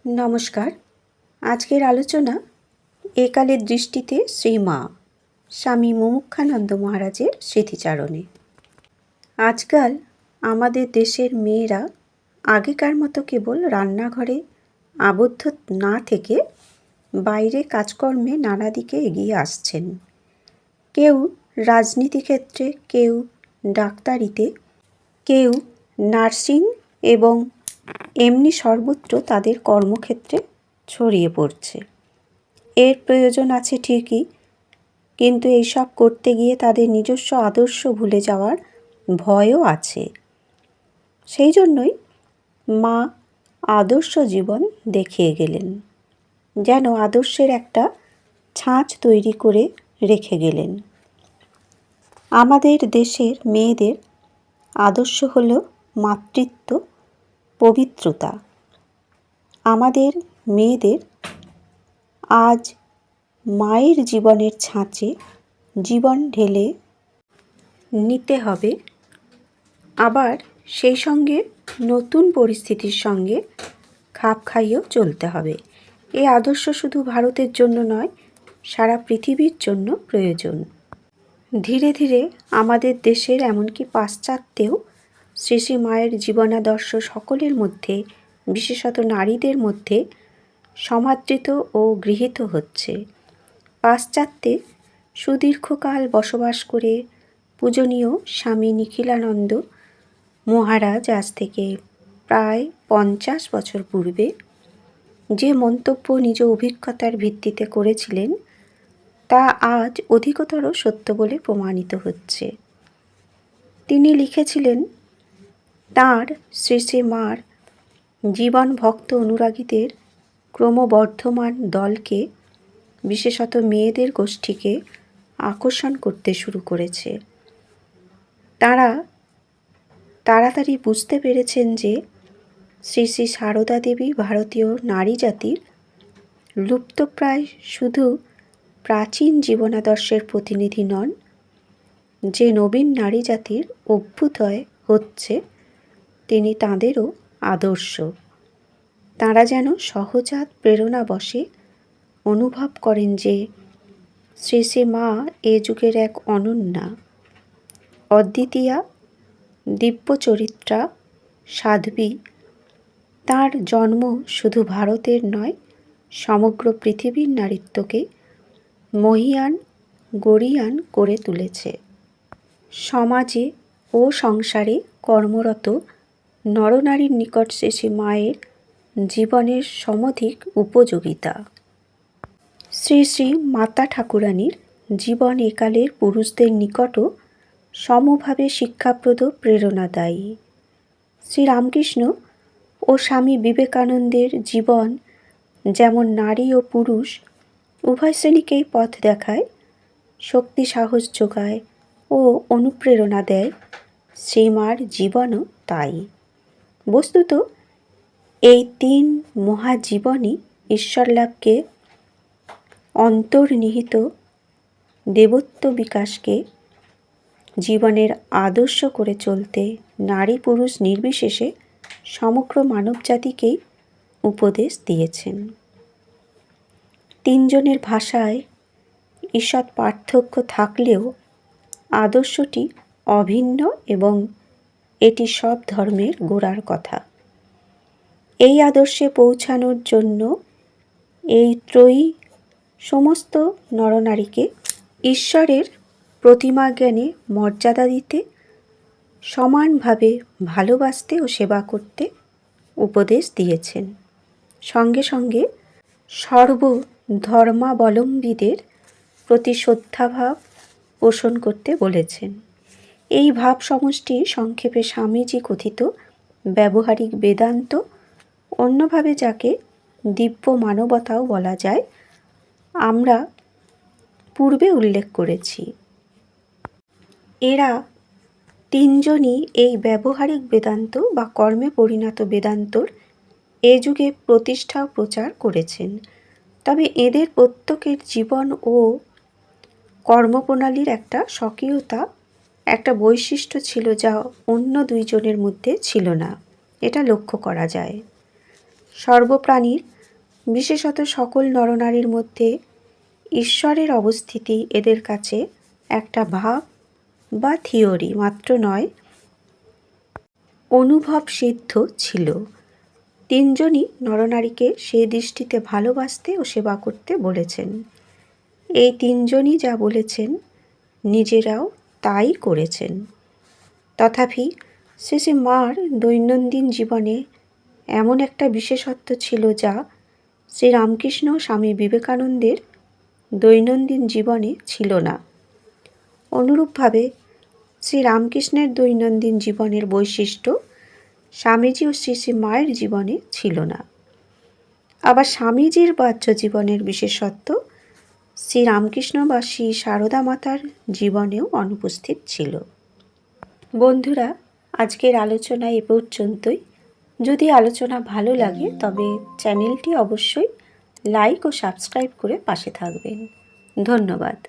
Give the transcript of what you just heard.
নমস্কার। আজকের আলোচনা একালের দৃষ্টিতে শ্রীমা স্বামী মুমুক্ষানন্দ মহারাজের স্মৃতিচারণে। আজকাল আমাদের দেশের মেয়েরা আগেকার মতো কেবল রান্নাঘরে আবদ্ধ না থেকে বাইরে কাজকর্মে নানা দিকে এগিয়ে আসছেন। কেউ রাজনীতি ক্ষেত্রে, কেউ ডাক্তারিতে, কেউ নার্সিং এবং এমনি সর্বত্র তাদের কর্মক্ষেত্রে ছড়িয়ে পড়ছে। এর প্রয়োজন আছে ঠিকই, কিন্তু এইসব করতে গিয়ে তাদের নিজস্ব আদর্শ ভুলে যাওয়ার ভয়ও আছে। সেই জন্যই মা আদর্শ জীবন দেখিয়ে গেলেন, যেন আদর্শের একটা ছাঁচ তৈরি করে রেখে গেলেন। আমাদের দেশের মেয়েদের আদর্শ হলো মাতৃত্ব, পবিত্রতা। আমাদের মেয়েদের আজ মায়ের জীবনের ছাঁচে জীবন ঢেলে নিতে হবে, আবার সেই সঙ্গে নতুন পরিস্থিতির সঙ্গে খাপ খাইয়েও চলতে হবে। এই আদর্শ শুধু ভারতের জন্য নয়, সারা পৃথিবীর জন্য প্রয়োজন। ধীরে ধীরে আমাদের দেশের, এমনকি পাশ্চাত্যেও শ্রী শ্রী মায়ের জীবনাদর্শ সকলের মধ্যে, বিশেষত নারীদের মধ্যে সমাদৃত ও গৃহীত হচ্ছে। পাশ্চাত্যে সুদীর্ঘকাল বসবাস করে পূজনীয় স্বামী নিখিলানন্দ মহারাজ আজ থেকে প্রায় 50 বছর পূর্বে যে মন্তব্য নিজ অভিজ্ঞতার ভিত্তিতে করেছিলেন, তা আজ অধিকতর সত্য বলে প্রমাণিত হচ্ছে। তিনি লিখেছিলেন, তাঁর শ্রী শ্রী মার জীবন ভক্ত অনুরাগীদের ক্রমবর্ধমান দলকে, বিশেষত মেয়েদের গোষ্ঠীকে আকর্ষণ করতে শুরু করেছে। তারা তাড়াতাড়ি বুঝতে পেরেছেন যে শ্রী শ্রী সারদা দেবী ভারতীয় নারী জাতির লুপ্তপ্রায় শুধু প্রাচীন জীবনাদর্শের প্রতিনিধি নন, যে নবীন নারী জাতির অভ্যুদয় হচ্ছে তিনি তাঁদেরও আদর্শ। তাঁরা যেন সহজাত প্রেরণাবশে অনুভব করেন যে শ্রী শ্রী মা এ যুগের এক অনন্যা, অদ্বিতীয়া, দিব্য চরিত্রা সাধ্বী। তাঁর জন্ম শুধু ভারতের নয়, সমগ্র পৃথিবীর নারীত্বকে মহীয়ান, গরীয়ান করে তুলেছে। সমাজে ও সংসারে কর্মরত নরনারীর নিকট শ্রী শ্রী মায়ের জীবনের সমধিক উপযোগিতা। শ্রী শ্রী মাতা ঠাকুরানীর জীবন একালের পুরুষদের নিকটও সমভাবে শিক্ষাপ্রদ, প্রেরণাদায়ী। শ্রীরামকৃষ্ণ ও স্বামী বিবেকানন্দের জীবন যেমন নারী ও পুরুষ উভয় শ্রেণীকেই পথ দেখায়, শক্তি সাহস যোগায় ও অনুপ্রেরণা দেয়, শ্রীমার জীবনও তাই। বস্তুত এই 3 মহাজীবনই ঈশ্বরলাভকে, অন্তর্নিহিত দেবত্ব বিকাশকে জীবনের আদর্শ করে চলতে নারী পুরুষ নির্বিশেষে সমগ্র মানবজাতিকেই উপদেশ দিয়েছেন। 3 জনের ভাষায় ঈষৎ পার্থক্য থাকলেও আদর্শটি অভিন্ন এবং এটি সব ধর্মের গোড়ার কথা। এই আদর্শে পৌঁছানোর জন্য এই ত্রয়ী সমস্ত নরনারীকে ঈশ্বরের প্রতিমা জ্ঞানে মর্যাদা দিতে, সমানভাবে ভালোবাসতে ও সেবা করতে উপদেশ দিয়েছেন। সঙ্গে সঙ্গে সর্বধর্মাবলম্বীদের প্রতি শ্রদ্ধাভাব পোষণ করতে বলেছেন। এই ভাব সমষ্টি সংক্ষেপে স্বামীজি কথিত ব্যবহারিক বেদান্ত, অন্যভাবে যাকে দিব্য মানবতাও বলা যায়, আমরা পূর্বে উল্লেখ করেছি। এরা 3 জনই এই ব্যবহারিক বেদান্ত বা কর্মে পরিণত বেদান্তর এ যুগে প্রতিষ্ঠা ও প্রচার করেছেন। তবে এদের প্রত্যেকের জীবন ও কর্মপ্রণালীর একটা স্বকীয়তা, একটা বৈশিষ্ট্য ছিল যা অন্য 2 জনের মধ্যে ছিল না, এটা লক্ষ্য করা যায়। সর্বপ্রাণীর বিশেষত সকল নরনারীর মধ্যে ঈশ্বরের অবস্থিতি এদের কাছে একটা ভাব বা থিওরি মাত্র নয়, অনুভব সিদ্ধ ছিল। তিনজনই নরনারীকে সেই দৃষ্টিতে ভালোবাসতে ও সেবা করতে বলেছেন। এই তিনজনই যা বলেছেন নিজেরাও তাই করেছেন। তথাপি শ্রী শ্রী মার দৈনন্দিন জীবনে এমন একটা বিশেষত্ব ছিল যা শ্রীরামকৃষ্ণ স্বামী বিবেকানন্দের দৈনন্দিন জীবনে ছিল না। অনুরূপভাবে শ্রীরামকৃষ্ণের দৈনন্দিন জীবনের বৈশিষ্ট্য স্বামীজি ও শ্রী শ্রী মায়ের জীবনে ছিল না। আবার স্বামীজির বাহ্য জীবনের বিশেষত্ব শ্রীরামকৃষ্ণ বা শ্রী সারদা মাতার জীবনেও অনুপস্থিত ছিল। বন্ধুরা, আজকের আলোচনা এ পর্যন্তই। যদি আলোচনা ভালো লাগে তবে চ্যানেলটি অবশ্যই লাইক ও সাবস্ক্রাইব করে পাশে থাকবেন। ধন্যবাদ।